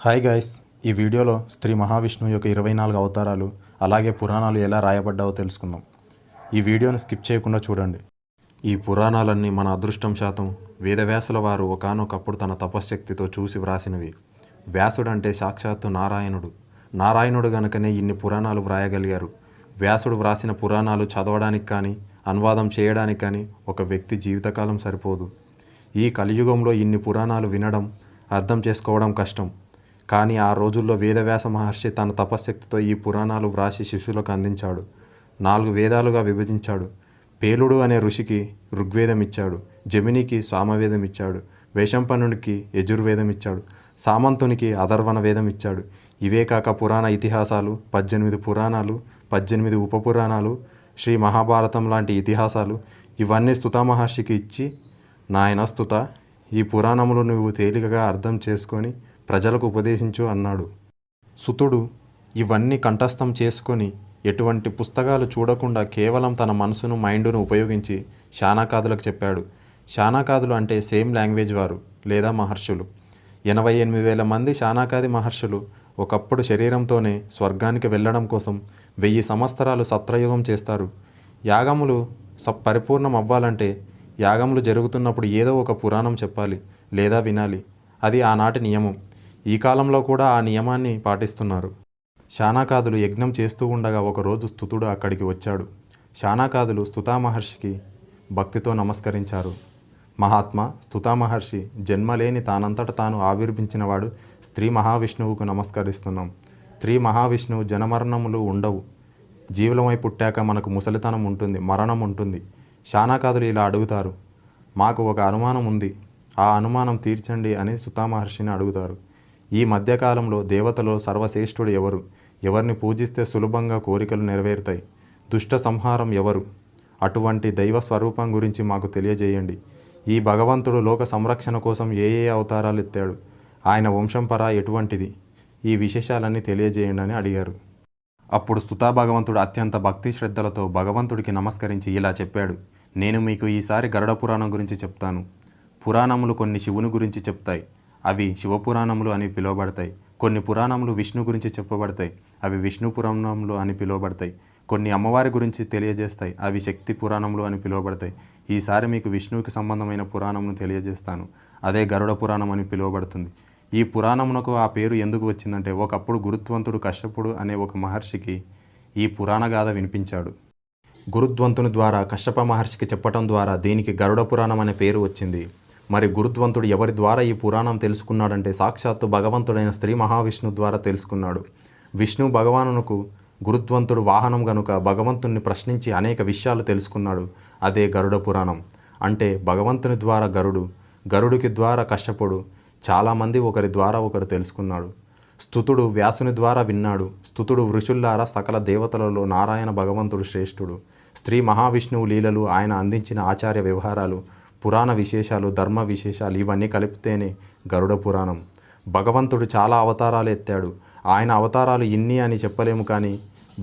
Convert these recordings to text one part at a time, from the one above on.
Hi guys, ఈ వీడియోలో శ్రీ మహావిష్ణువు యొక్క 24 అవతారాలు అలాగే పురాణాలు ఎలా రాయబడ్డావో తెలుసుకుందాం. ఈ వీడియోని స్కిప్ చేయకుండా చూడండి. ఈ పురాణాలన్నీ మన అదృష్టం శాతం వేదవ్యాసుల వారు ఒకానొకప్పుడు తన తపశ్శక్తితో చూసి వ్రాసినవి. వ్యాసుడంటే సాక్షాత్తు నారాయణుడు గనుకనే ఇన్ని పురాణాలు వ్రాయగలిగారు. వ్యాసుడు వ్రాసిన పురాణాలు చదవడానికి కానీ అనువాదం చేయడానికి కానీ ఒక వ్యక్తి జీవితకాలం సరిపోదు. ఈ కలియుగంలో ఇన్ని పురాణాలు వినడం, అర్థం చేసుకోవడం కష్టం. కానీ ఆ రోజుల్లో వేదవ్యాస మహర్షి తన తపశ్శక్తితో ఈ పురాణాలు వ్రాసి శిష్యులకు అందించాడు. 4 వేదాలుగా విభజించాడు. పేలుడు అనే ఋషికి ఋగ్వేదం ఇచ్చాడు, జమినికి సామవేదం ఇచ్చాడు, వైశంపనునికి యజుర్వేదం ఇచ్చాడు, సామంతునికి అథర్వణ వేదం ఇచ్చాడు. ఇవే కాక పురాణ ఇతిహాసాలు 18 పురాణాలు, 18 ఉపపురాణాలు, శ్రీ మహాభారతం లాంటి ఇతిహాసాలు ఇవన్నీ స్తుత మహర్షికి ఇచ్చి, నాయన స్తుత, ఈ పురాణములు నువ్వు తేలికగా అర్థం చేసుకొని ప్రజలకు ఉపదేశించు అన్నాడు. సుతుడు ఇవన్నీ కంఠస్థం చేసుకొని ఎటువంటి పుస్తకాలు చూడకుండా కేవలం తన మనసును మైండును ఉపయోగించి శానాకాదులకు చెప్పాడు. శానాకాదులు అంటే సేమ్ లాంగ్వేజ్ వారు లేదా మహర్షులు. 88,000 మంది శానాకాది మహర్షులు ఒకప్పుడు శరీరంతోనే స్వర్గానికి వెళ్ళడం కోసం 1000 సంవత్సరాలు సత్రయుగం చేస్తారు. యాగములు పరిపూర్ణం అవ్వాలంటే యాగములు జరుగుతున్నప్పుడు ఏదో ఒక పురాణం చెప్పాలి లేదా వినాలి. అది ఆనాటి నియమం. ఈ కాలంలో కూడా ఆ నియమాన్ని పాటిస్తున్నారు. శానాకాదులు యజ్ఞం చేస్తూ ఉండగా ఒకరోజు స్తుతుడు అక్కడికి వచ్చాడు. శానాకాదులు స్తుతా మహర్షికి భక్తితో నమస్కరించారు. మహాత్మా, స్తుతా మహర్షి జన్మలేని తానంతట తాను ఆవిర్భించినవాడు శ్రీ మహావిష్ణువుకు నమస్కరిస్తున్నాం. శ్రీ మహావిష్ణువు జనమరణములు ఉండవు. జీవులమై పుట్టాక మనకు ముసలితనం ఉంటుంది, మరణం ఉంటుంది. శానాకాదులు ఇలా అడుగుతారు. మాకు ఒక అనుమానం ఉంది, ఆ అనుమానం తీర్చండి అని స్తుతా మహర్షిని అడుగుతారు. ఈ మధ్యకాలంలో దేవతలో సర్వశ్రేష్ఠుడు ఎవరు? ఎవరిని పూజిస్తే సులభంగా కోరికలు నెరవేరుతాయి? దుష్ట సంహారం ఎవరు? అటువంటి దైవ స్వరూపం గురించి మాకు తెలియజేయండి. ఈ భగవంతుడు లోక సంరక్షణ కోసం ఏ అవతారాలు ఎత్తాడు? ఆయన వంశంపర ఎటువంటిది? ఈ విశేషాలన్నీ తెలియజేయండి అని అడిగారు. అప్పుడు స్తుతా భగవంతుడు అత్యంత భక్తి శ్రద్ధలతో భగవంతుడికి నమస్కరించి ఇలా చెప్పాడు. నేను మీకు ఈసారి గరుడ పురాణం గురించి చెప్తాను. పురాణములు కొన్ని శివుని గురించి చెప్తాయి, అవి శివపురాణములు అని పిలువబడతాయి. కొన్ని పురాణములు విష్ణు గురించి చెప్పబడతాయి, అవి విష్ణు పురాణములు అని పిలువబడతాయి. కొన్ని అమ్మవారి గురించి తెలియజేస్తాయి, అవి శక్తి పురాణములు అని పిలువబడతాయి. ఈసారి మీకు విష్ణువుకి సంబంధమైన పురాణమును తెలియజేస్తాను, అదే గరుడ పురాణం అని పిలువబడుతుంది. ఈ పురాణమునకు ఆ పేరు ఎందుకు వచ్చిందంటే ఒకప్పుడు గురుత్వంతుడు కశ్యపుడు అనే ఒక మహర్షికి ఈ పురాణగాథ వినిపించాడు. గురుద్వంతుని ద్వారా కశ్యప మహర్షికి చెప్పటం ద్వారా దీనికి గరుడ పురాణం అనే పేరు వచ్చింది. మరి గురుద్వంతుడు ఎవరి ద్వారా ఈ పురాణం తెలుసుకున్నాడంటే సాక్షాత్తు భగవంతుడైన శ్రీ మహావిష్ణువు ద్వారా తెలుసుకున్నాడు. విష్ణు భగవానునకు గురుద్వంతుడు వాహనం గనుక భగవంతుణ్ణి ప్రశ్నించి అనేక విషయాలు తెలుసుకున్నాడు. అదే గరుడ పురాణం. అంటే భగవంతుని ద్వారా గరుడికి ద్వారా కశ్యపుడు, చాలామంది ఒకరి ద్వారా ఒకరు తెలుసుకున్నాడు. స్తుతుడు వ్యాసుని ద్వారా విన్నాడు. స్తుతుడు ఋషుల్లారా సకల దేవతలలో నారాయణ భగవంతుడు శ్రేష్ఠుడు. శ్రీ మహావిష్ణువు లీలలు, ఆయన అందించిన ఆచార్య వ్యవహారాలు, పురాణ విశేషాలు, ధర్మ విశేషాలు ఇవన్నీ కలిపితేనే గరుడ పురాణం. భగవంతుడు చాలా అవతారాలు ఎత్తాడు. ఆయన అవతారాలు ఇన్ని అని చెప్పలేము, కానీ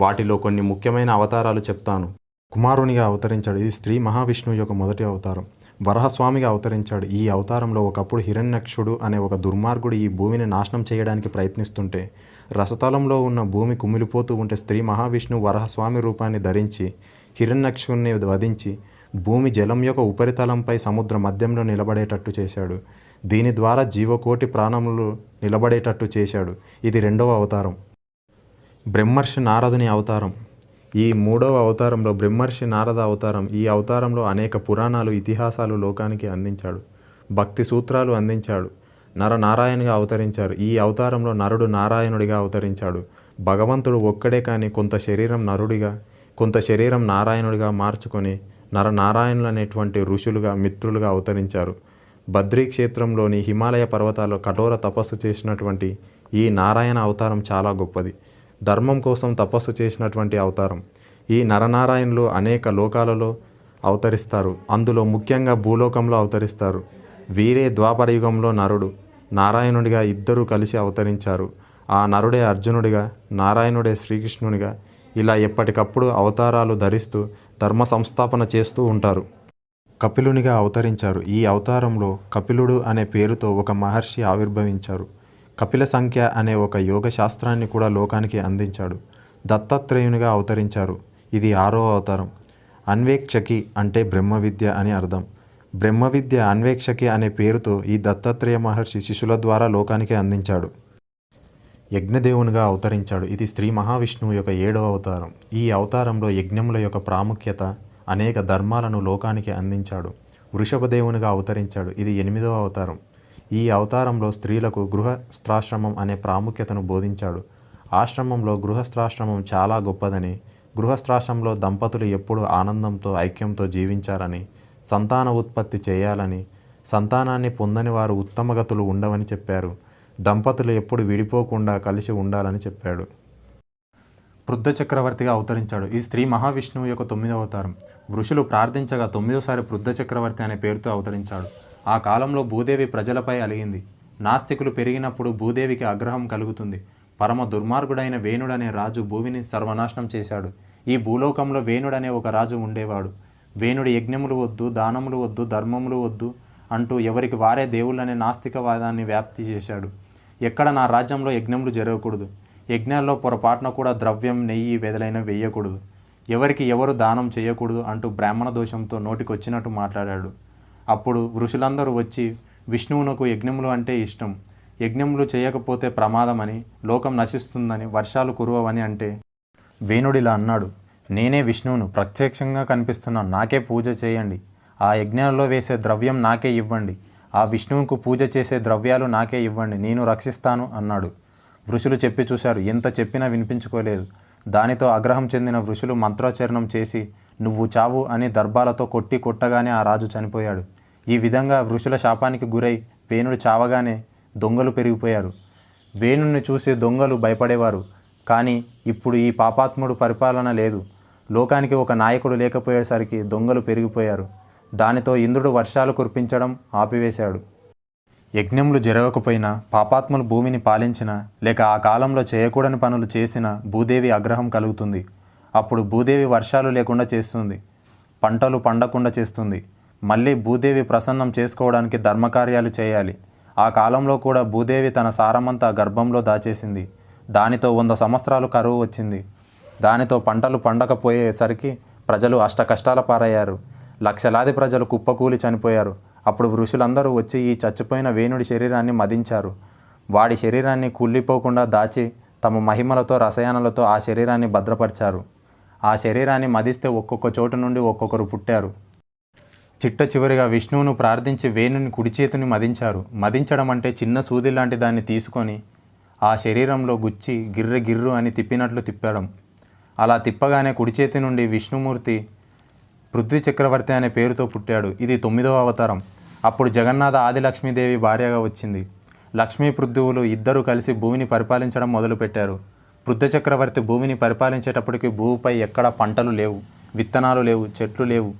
వాటిలో కొన్ని ముఖ్యమైన అవతారాలు చెప్తాను. కుమారునిగా అవతరించాడు. ఇది శ్రీ మహావిష్ణువు యొక్క మొదటి అవతారం. వరహస్వామిగా అవతరించాడు. ఈ అవతారంలో ఒకప్పుడు హిరణ్యాక్షుడు అనే ఒక దుర్మార్గుడు ఈ భూమిని నాశనం చేయడానికి ప్రయత్నిస్తుంటే, రసతలంలో ఉన్న భూమి కుమిలిపోతూ ఉంటే శ్రీ మహావిష్ణువు వరహస్వామి రూపాన్ని ధరించి హిరణ్యాక్షుడిని వధించి భూమి జలం యొక్క ఉపరితలంపై సముద్ర మధ్యంలో నిలబడేటట్టు చేశాడు. దీని ద్వారా జీవకోటి ప్రాణములు నిలబడేటట్టు చేశాడు. ఇది 2వ అవతారం. బ్రహ్మర్షి నారదుని అవతారం. ఈ 3వ అవతారంలో బ్రహ్మర్షి నారద అవతారం. ఈ అవతారంలో అనేక పురాణాలు, ఇతిహాసాలు లోకానికి అందించాడు. భక్తి సూత్రాలు అందించాడు. నరనారాయణుగా అవతరించారు. ఈ అవతారంలో నరుడు నారాయణుడిగా అవతరించాడు. భగవంతుడు ఒక్కడే, కానీ కొంత శరీరం నరుడిగా, కొంత శరీరం నారాయణుడిగా మార్చుకొని నరనారాయణులు అనేటువంటి ఋషులుగా, మిత్రులుగా అవతరించారు. బద్రీ క్షేత్రంలోని హిమాలయ పర్వతాల్లో కఠోర తపస్సు చేసినటువంటి ఈ నారాయణ అవతారం చాలా గొప్పది. ధర్మం కోసం తపస్సు చేసినటువంటి అవతారం. ఈ నరనారాయణులు అనేక లోకాలలో అవతరిస్తారు. అందులో ముఖ్యంగా భూలోకంలో అవతరిస్తారు. వీరే ద్వాపర యుగంలో నరుడు, నారాయణుడిగా ఇద్దరూ కలిసి అవతరించారు. ఆ నరుడే అర్జునుడిగా, నారాయణుడే శ్రీకృష్ణునిగా, ఇలా ఎప్పటికప్పుడు అవతారాలు ధరిస్తూ ధర్మ సంస్థాపన చేస్తూ ఉంటారు. కపిలునిగా అవతరించారు. ఈ అవతారంలో కపిలుడు అనే పేరుతో ఒక మహర్షి ఆవిర్భవించారు. కపిల సంఖ్య అనే ఒక యోగ శాస్త్రాన్ని కూడా లోకానికి అందించాడు. దత్తాత్రేయునిగా అవతరించారు. ఇది 6వ అవతారం. అన్వేక్షకి అంటే బ్రహ్మ విద్య అని అర్థం. బ్రహ్మ విద్య అన్వేక్షకి అనే పేరుతో ఈ దత్తాత్రేయ మహర్షి శిష్యుల ద్వారా లోకానికి అందించాడు. యజ్ఞదేవునిగా అవతరించాడు. ఇది శ్రీ మహావిష్ణువు యొక్క 7వ అవతారం. ఈ అవతారంలో యజ్ఞముల యొక్క ప్రాముఖ్యత, అనేక ధర్మాలను లోకానికి అందించాడు. వృషభదేవునిగా అవతరించాడు. ఇది 8వ అవతారం. ఈ అవతారంలో స్త్రీలకు గృహస్థాశ్రమం అనే ప్రాముఖ్యతను బోధించాడు. ఆశ్రమంలో గృహస్థాశ్రమం చాలా గొప్పదని, గృహస్థాశ్రమంలో దంపతులు ఎప్పుడూ ఆనందంతో ఐక్యంతో జీవించాలని, సంతాన ఉత్పత్తి చేయాలని, సంతానాన్ని పొందని వారు ఉత్తమగతులు ఉండవని చెప్పారు. దంపతులు ఎప్పుడు విడిపోకుండా కలిసి ఉండాలని చెప్పాడు. పృథ్వ చక్రవర్తిగా అవతరించాడు. ఈ శ్రీ మహావిష్ణువు యొక్క 9వ అవతారం. ఋషులు ప్రార్థించగా 9వసారి పృథ్వ చక్రవర్తి అనే పేరుతో అవతరించాడు. ఆ కాలంలో భూదేవి ప్రజలపై అలిగింది. నాస్తికులు పెరిగినప్పుడు భూదేవికి ఆగ్రహం కలుగుతుంది. పరమ దుర్మార్గుడైన వేణుడనే రాజు భూమిని సర్వనాశనం చేశాడు. ఈ భూలోకంలో వేణుడనే ఒక రాజు ఉండేవాడు. వేణుడి యజ్ఞములు వద్దు, దానములు వద్దు, ధర్మములు వద్దు అంటూ ఎవరికి వారే దేవుళ్ళనే నాస్తికవాదాన్ని వ్యాప్తి చేశాడు. ఎక్కడ నా రాజ్యంలో యజ్ఞములు జరగకూడదు, యజ్ఞాల్లో పొరపాటున కూడా ద్రవ్యం, నెయ్యి వెదలైన వేయకూడదు, ఎవరికి ఎవరు దానం చేయకూడదు అంటూ బ్రాహ్మణ దోషంతో నోటికొచ్చినట్టు మాట్లాడాడు. అప్పుడు ఋషులందరూ వచ్చి విష్ణువునకు యజ్ఞములు అంటే ఇష్టం, యజ్ఞములు చేయకపోతే ప్రమాదమని, లోకం నశిస్తుందని, వర్షాలు కురవని అంటే వేణుడిలా అన్నాడు, నేనే విష్ణువును, ప్రత్యక్షంగా కనిపిస్తున్నాను, నాకే పూజ చేయండి, ఆ యజ్ఞాల్లో వేసే ద్రవ్యం నాకే ఇవ్వండి, ఆ విష్ణువుకు పూజ చేసే ద్రవ్యాలు నాకే ఇవ్వండి, నేను రక్షిస్తాను అన్నాడు. ఋషులు చెప్పి చూశారు. ఎంత చెప్పినా వినిపించుకోలేదు. దానితో ఆగ్రహం చెందిన ఋషులు మంత్రోచ్చరణం చేసి నువ్వు చావు అని దర్భాలతో కొట్టగానే ఆ రాజు చనిపోయాడు. ఈ విధంగా ఋషుల శాపానికి గురై వేణుడు చావగానే దొంగలు పెరిగిపోయారు. వేణుడిని చూసి దొంగలు భయపడేవారు. కానీ ఇప్పుడు ఈ పాపాత్ముడు పరిపాలన లేదు. లోకానికి ఒక నాయకుడు లేకపోయేసరికి దొంగలు పెరిగిపోయారు. దానితో ఇంద్రుడు వర్షాలు కురిపించడం ఆపివేశాడు. యజ్ఞములు జరగకపోయినా, పాపాత్ములు భూమిని పాలించినా, లేక ఆ కాలంలో చేయకూడని పనులు చేసినా భూదేవి ఆగ్రహం కలుగుతుంది. అప్పుడు భూదేవి వర్షాలు లేకుండా చేస్తుంది, పంటలు పండకుండా చేస్తుంది. మళ్ళీ భూదేవి ప్రసన్నం చేసుకోవడానికి ధర్మకార్యాలు చేయాలి. ఆ కాలంలో కూడా భూదేవి తన సారమంతా గర్భంలో దాచేసింది. దానితో 100 సంవత్సరాలు కరువు వచ్చింది. దానితో పంటలు పండకపోయేసరికి ప్రజలు అష్టకష్టాల పారయ్యారు. లక్షలాది ప్రజలు కుప్పకూలి చనిపోయారు. అప్పుడు ఋషులందరూ వచ్చి ఈ చచ్చిపోయిన వేణుడి శరీరాన్ని మదించారు. వాడి శరీరాన్ని కుళ్ళిపోకుండా దాచి తమ మహిమలతో, రసాయనాలతో ఆ శరీరాన్ని భద్రపరిచారు. ఆ శరీరాన్ని మదిస్తే ఒక్కొక్క చోటు నుండి ఒక్కొక్కరు పుట్టారు. చిట్ట చివరిగా విష్ణువును ప్రార్థించి వేణుని కుడి చేతిని మదించారు. మదించడం అంటే చిన్న సూది లాంటి దాన్ని తీసుకొని ఆ శరీరంలో గుచ్చి గిర్రె గిర్రు అని తిప్పినట్లు తిప్పడం. అలా తిప్పగానే కుడి చేతి నుండి విష్ణుమూర్తి పృథ్వీ చక్రవర్తి అనే పేరుతో పుట్టాడు. ఇది 9వ అవతారం. అప్పుడు జగన్నాథ ఆదిలక్ష్మీదేవి భార్యగా వచ్చింది. లక్ష్మీ పృథ్వులు ఇద్దరూ కలిసి భూమిని పరిపాలించడం మొదలుపెట్టారు. పృథ్వీ చక్రవర్తి భూమిని పరిపాలించేటప్పటికి భూమిపై ఎక్కడ పంటలు లేవు, విత్తనాలు లేవు, చెట్లు లేవు.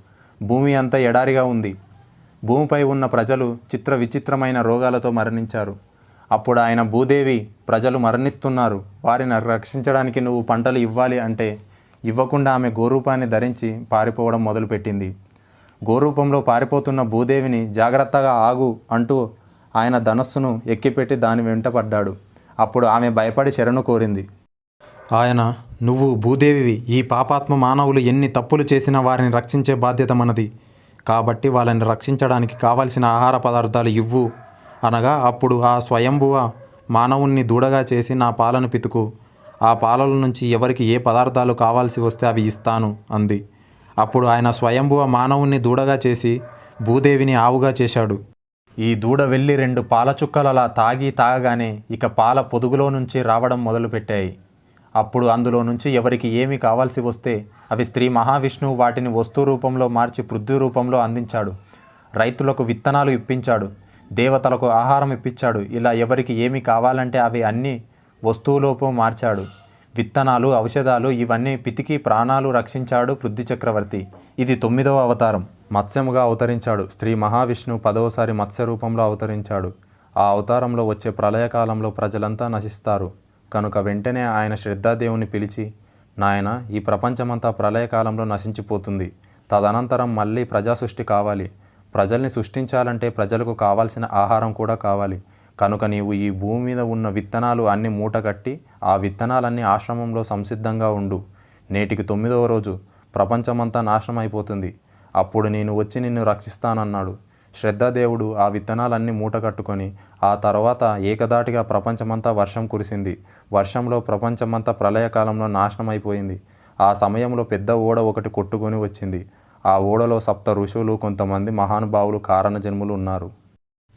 భూమి అంతా ఎడారిగా ఉంది. భూమిపై ఉన్న ప్రజలు చిత్ర విచిత్రమైన రోగాలతో మరణించారు. అప్పుడు ఆయన భూదేవి, ప్రజలు మరణిస్తున్నారు, వారిని రక్షించడానికి నువ్వు పంటలు ఇవ్వాలి అంటే ఇవ్వకుండా ఆమె గోరూపాన్ని ధరించి పారిపోవడం మొదలుపెట్టింది. గోరూపంలో పారిపోతున్న భూదేవిని జాగ్రత్తగా ఆగు అంటూ ఆయన ధనస్సును ఎక్కిపెట్టి దాని వెంట పడ్డాడు. అప్పుడు ఆమె భయపడి శరణు కోరింది. ఆయన, నువ్వు భూదేవివి, ఈ పాపాత్మ మానవులు ఎన్ని తప్పులు చేసినా వారిని రక్షించే బాధ్యత మనది, కాబట్టి వాళ్ళని రక్షించడానికి కావలసిన ఆహార పదార్థాలు ఇవ్వు అనగా, అప్పుడు ఆ స్వయంభువ మానవుణ్ణి దూడగా చేసి నా పాలను పితుకు, ఆ పాలల నుంచి ఎవరికి ఏ పదార్థాలు కావాల్సి వస్తే అవి ఇస్తాను అంది. అప్పుడు ఆయన స్వయంభువ మానవుణ్ణి దూడగా చేసి భూదేవిని ఆవుగా చేశాడు. ఈ దూడ వెళ్ళి 2 పాల చుక్కలలా తాగగానే ఇక పాల పొదుగులో నుంచి రావడం మొదలుపెట్టాయి. అప్పుడు అందులో నుంచి ఎవరికి ఏమి కావాల్సి వస్తే అవి శ్రీ మహావిష్ణువు వాటిని వస్తు రూపంలో మార్చి పృథ్వీ రూపంలో అందించాడు. రైతులకు విత్తనాలు ఇప్పించాడు, దేవతలకు ఆహారం ఇప్పించాడు. ఇలా ఎవరికి ఏమి కావాలంటే అవి అన్నీ వస్తువులోపం మార్చాడు. విత్తనాలు, ఔషధాలు ఇవన్నీ పితికి ప్రాణాలు రక్షించాడు పృథ్వీ చక్రవర్తి. ఇది 9వ అవతారం. మత్స్యముగా అవతరించాడు. శ్రీ మహావిష్ణువు 10వసారి మత్స్య రూపంలో అవతరించాడు. ఆ అవతారంలో వచ్చే ప్రళయకాలంలో ప్రజలంతా నశిస్తారు కనుక వెంటనే ఆయన శ్రద్ధాదేవుని పిలిచి, నాయన, ఈ ప్రపంచమంతా ప్రళయకాలంలో నశించిపోతుంది, తదనంతరం మళ్ళీ ప్రజా సృష్టి కావాలి, ప్రజల్ని సృష్టించాలంటే ప్రజలకు కావాల్సిన ఆహారం కూడా కావాలి, కనుక నీవు ఈ భూమి మీద ఉన్న విత్తనాలు అన్ని మూటగట్టి ఆ విత్తనాలన్నీ ఆశ్రమంలో సంసిద్ధంగా ఉండు. నేటికి 9వ రోజు ప్రపంచమంతా నాశనం అయిపోతుంది. అప్పుడు నేను వచ్చి నిన్ను రక్షిస్తానన్నాడు. శ్రద్ధాదేవుడు ఆ విత్తనాలన్నీ మూట కట్టుకొని ఆ తర్వాత ఏకదాటిగా ప్రపంచమంతా వర్షం కురిసింది. వర్షంలో ప్రపంచమంతా ప్రళయకాలంలో నాశనం అయిపోయింది. ఆ సమయంలో పెద్ద ఓడ ఒకటి కొట్టుకొని వచ్చింది. ఆ ఓడలో 7 ఋషులు, కొంతమంది మహానుభావులు, కారణజన్ములు ఉన్నారు.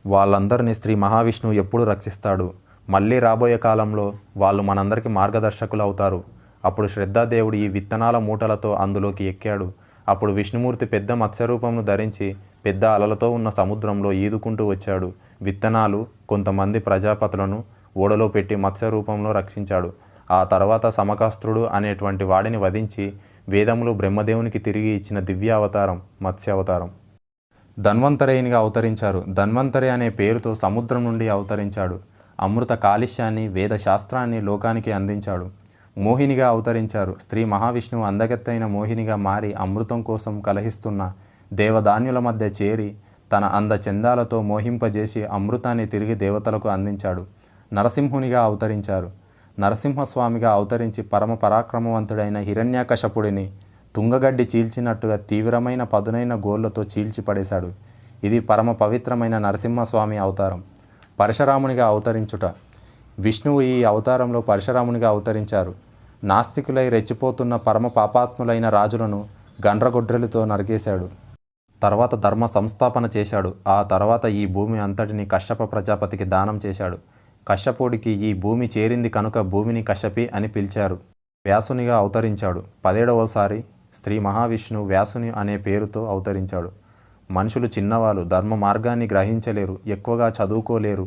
వాళ్ళందరినీ శ్రీ మహావిష్ణువు ఎప్పుడు రక్షిస్తాడు. మళ్ళీ రాబోయే కాలంలో వాళ్ళు మనందరికీ మార్గదర్శకులు అవుతారు. అప్పుడు శ్రద్ధాదేవుడు ఈ విత్తనాల మూటలతో అందులోకి ఎక్కాడు. అప్పుడు విష్ణుమూర్తి పెద్ద మత్స్యరూపంను ధరించి పెద్ద అలలతో ఉన్న సముద్రంలో ఈదుకుంటూ వచ్చాడు. విత్తనాలు, కొంతమంది ప్రజాపతులను ఓడలో పెట్టి మత్స్యరూపంలో రక్షించాడు. ఆ తర్వాత సమకాస్త్రుడు అనేటువంటి వాడిని వధించి వేదములు బ్రహ్మదేవునికి తిరిగి ఇచ్చిన దివ్య అవతారం మత్స్యావతారం. ధన్వంతరేయునిగా అవతరించారు. ధన్వంతరి అనే పేరుతో సముద్రం నుండి అవతరించాడు. అమృత కాలుష్యాన్ని, వేద శాస్త్రాన్ని లోకానికి అందించాడు. మోహినిగా అవతరించారు. స్త్రీ మహావిష్ణువు అందగత్తైన మోహినిగా మారి అమృతం కోసం కలహిస్తున్న దేవదాన్యుల మధ్య చేరి తన అందచందాలతో మోహింపజేసి అమృతాన్ని తిరిగి దేవతలకు అందించాడు. నరసింహునిగా అవతరించారు. నరసింహస్వామిగా అవతరించి పరమ పరాక్రమవంతుడైన హిరణ్యాకశపుడిని తుంగగడ్డి చీల్చినట్టుగా తీవ్రమైన పదునైన గోళ్లతో చీల్చిపడేశాడు. ఇది పరమ పవిత్రమైన నరసింహస్వామి అవతారం. పరశురామునిగా అవతరించుట. విష్ణువు ఈ అవతారంలో పరశురామునిగా అవతరించారు. నాస్తికులై రెచ్చిపోతున్న పరమ పాపాత్ములైన రాజులను గండ్రగొడ్రెలతో నరికేశాడు. తర్వాత ధర్మ సంస్థాపన చేశాడు. ఆ తర్వాత ఈ భూమి అంతటిని కశ్యప ప్రజాపతికి దానం చేశాడు. కశ్యపుడికి ఈ భూమి చేరింది కనుక భూమిని కశ్యపి అని పిలిచారు. వ్యాసునిగా అవతరించాడు. 17వసారి శ్రీ మహావిష్ణువు వ్యాసుని అనే పేరుతో అవతరించాడు. మనుషులు చిన్నవాళ్ళు, ధర్మ మార్గాన్ని గ్రహించలేరు, ఎక్కువగా చదువుకోలేరు,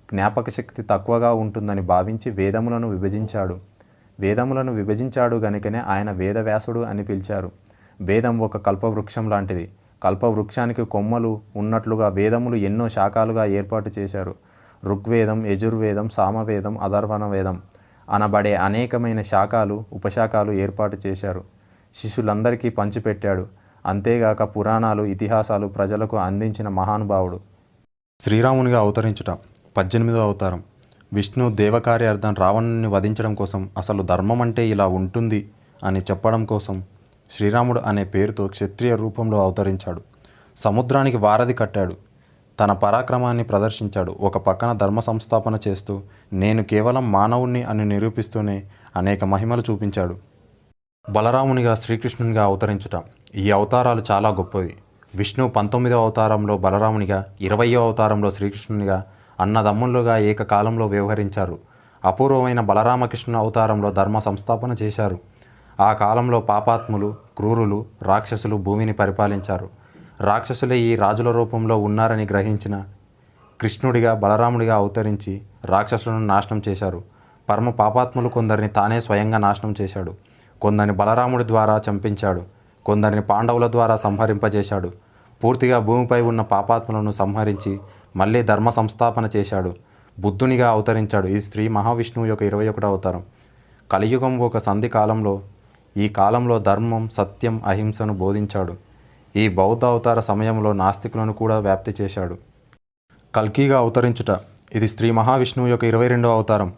జ్ఞాపక శక్తి తక్కువగా ఉంటుందని భావించి వేదములను విభజించాడు గనుకనే ఆయన వేదవ్యాసుడు అని పిలిచారు. వేదం ఒక కల్పవృక్షం లాంటిది. కల్పవృక్షానికి కొమ్మలు ఉన్నట్లుగా వేదములు ఎన్నో శాఖలుగా ఏర్పాటు చేశారు. ఋగ్వేదం, యజుర్వేదం, సామవేదం, అథర్వణ వేదం అనబడే అనేకమైన శాఖలు, ఉపశాఖలు ఏర్పాటు చేశారు. శిష్యులందరికీ పంచిపెట్టాడు. అంతేగాక పురాణాలు, ఇతిహాసాలు ప్రజలకు అందించిన మహానుభావుడు. శ్రీరామునిగా అవతరించుట. 18వ అవతారం. విష్ణు దేవకార్యార్థం రావణుని వధించడం కోసం, అసలు ధర్మం అంటే ఇలా ఉంటుంది అని చెప్పడం కోసం శ్రీరాముడు అనే పేరుతో క్షత్రియ రూపంలో అవతరించాడు. సముద్రానికి వారధి కట్టాడు. తన పరాక్రమాన్ని ప్రదర్శించాడు. ఒక పక్కన ధర్మ సంస్థాపన చేస్తూ నేను కేవలం మానవుణ్ణి అని నిరూపిస్తూనే అనేక మహిమలు చూపించాడు. బలరామునిగా శ్రీకృష్ణునిగా అవతరించుట. ఈ అవతారాలు చాలా గొప్పవి. విష్ణు 19వ అవతారంలో బలరామునిగా, 20వ అవతారంలో శ్రీకృష్ణునిగా అన్నదమ్ములుగా ఏకకాలంలో వ్యవహరించారు. అపూర్వమైన బలరామకృష్ణ అవతారంలో ధర్మ సంస్థాపన చేశారు. ఆ కాలంలో పాపాత్ములు, క్రూరులు, రాక్షసులు భూమిని పరిపాలించారు. రాక్షసులే ఈ రాజుల రూపంలో ఉన్నారని గ్రహించిన కృష్ణుడిగా బలరాముడిగా అవతరించి రాక్షసులను నాశనం చేశారు. పరమ పాపాత్ములు కొందరిని తానే స్వయంగా నాశనం చేశాడు. కొందరిని బలరాముడి ద్వారా చంపించాడు. కొందరిని పాండవుల ద్వారా సంహరింపజేశాడు. పూర్తిగా భూమిపై ఉన్న పాపాత్ములను సంహరించి మళ్ళీ ధర్మ సంస్థాపన చేశాడు. బుద్ధునిగా అవతరించాడు. ఇది శ్రీ మహావిష్ణువు యొక్క 21వ అవతారం. కలియుగం ఒక సంధి కాలంలో, ఈ కాలంలో ధర్మం, సత్యం, అహింసను బోధించాడు. ఈ బౌద్ధ అవతార సమయంలో నాస్తికులను కూడా వ్యాప్తి చేశాడు. కల్కిగా అవతరించుట. ఇది శ్రీ మహావిష్ణువు యొక్క 22వ అవతారం.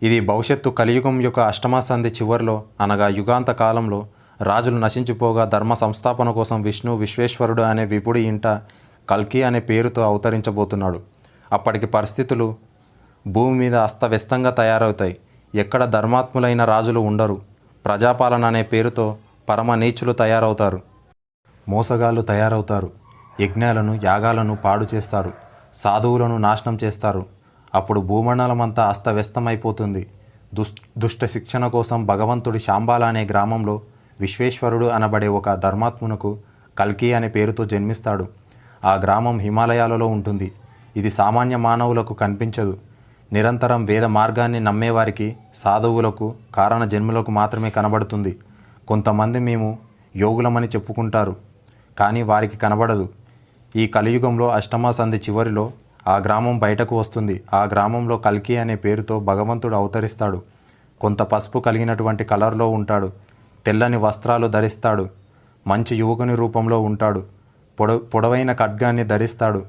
ఇది భవిష్యత్తు కలియుగం యొక్క అష్టమ సంధి చివరిలో, అనగా యుగాంత కాలంలో రాజులు నశించిపోగా ధర్మ సంస్థాపన కోసం విష్ణు విశ్వేశ్వరుడు అనే విపుడి ఇంట కల్కి అనే పేరుతో అవతరించబోతున్నాడు. అప్పటికి పరిస్థితులు భూమి మీద అస్తవ్యస్తంగా తయారవుతాయి. ఎక్కడ ధర్మాత్ములైన రాజులు ఉండరు. ప్రజాపాలన అనే పేరుతో పరమ నీచులు తయారవుతారు. మోసగాళ్ళు తయారవుతారు. యజ్ఞాలను, యాగాలను పాడు చేస్తారు. సాధువులను నాశనం చేస్తారు. అప్పుడు భూమండలమంతా అస్తవ్యస్తమైపోతుంది. దుష్ట శిక్షణ కోసం భగవంతుడి శాంబాల అనే గ్రామంలో విశ్వేశ్వరుడు అనబడే ఒక ధర్మాత్మునకు కల్కి అనే పేరుతో జన్మిస్తాడు. ఆ గ్రామం హిమాలయాలలో ఉంటుంది. ఇది సామాన్య మానవులకు కనిపించదు. నిరంతరం వేద మార్గాన్ని నమ్మేవారికి, సాధువులకు, కారణ జన్ములకు మాత్రమే కనబడుతుంది. కొంతమంది మేము యోగులమని చెప్పుకుంటారు, కానీ వారికి కనబడదు. ఈ కలియుగంలో అష్టమ సంధి చివరిలో ఆ గ్రామం బయటకు వస్తుంది. ఆ గ్రామంలో కల్కి అనే పేరుతో భగవంతుడు అవతరిస్తాడు. కొంత పసుపు కలిగినటువంటి కలర్లో ఉంటాడు. తెల్లని వస్త్రాలు ధరిస్తాడు. మంచి యువకుని రూపంలో ఉంటాడు. పొడవైన ఖడ్గాన్ని ధరిస్తాడు.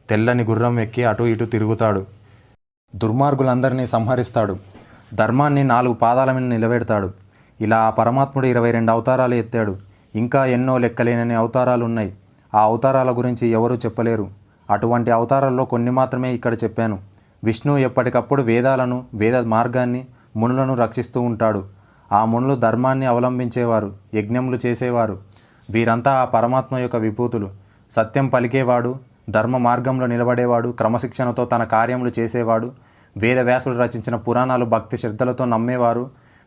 తెల్లని గుర్రం ఎక్కి అటు ఇటు తిరుగుతాడు. దుర్మార్గులందరినీ సంహరిస్తాడు, ధర్మాన్ని 4 పాదాల మీద నిలబెడతాడు. ఇలా ఆ పరమాత్ముడు 22 అవతారాలు ఎత్తాడు. ఇంకా ఎన్నో లెక్కలేనని అవతారాలు ఉన్నాయి. ఆ అవతారాల గురించి ఎవరూ చెప్పలేరు. అటువంటి అవతారాల్లో కొన్ని మాత్రమే ఇక్కడ చెప్పాను. విష్ణువు ఎప్పటికప్పుడు వేదాలను, వేద మార్గాన్ని, మునులను రక్షిస్తూ ఉంటాడు. ఆ మునులు ధర్మాన్ని అవలంబించేవారు, యజ్ఞములు చేసేవారు. వీరంతా ఆ పరమాత్మ యొక్క విభూతులు. సత్యం పలికేవాడు, ధర్మ మార్గంలో నిలబడేవాడు, క్రమశిక్షణతో తన కార్యములు చేసేవాడు, వేదవ్యాసుడు రచించిన పురాణాలు భక్తి శ్రద్ధలతో నమ్మేవారు.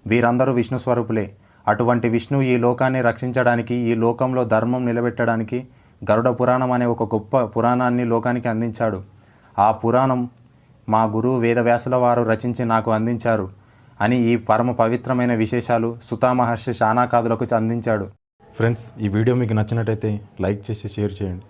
వీరందరూ విష్ణు స్వరూపులే. అటువంటి విష్ణువు ఈ లోకాన్ని రక్షించడానికి, ఈ లోకంలో ధర్మం నిలబెట్టడానికి గరుడ పురాణం అనే ఒక గొప్ప పురాణాన్ని లోకానికి అందించాడు. ఆ పురాణం మా గురువు వేదవ్యాసుల వారు రచించి నాకు అందించారు అని ఈ పరమ పవిత్రమైన విశేషాలు సుతా మహర్షి శానాకాదులకు అందించాడు. ఫ్రెండ్స్, ఈ వీడియో మీకు నచ్చినట్టయితే లైక్ చేసి షేర్ చేయండి.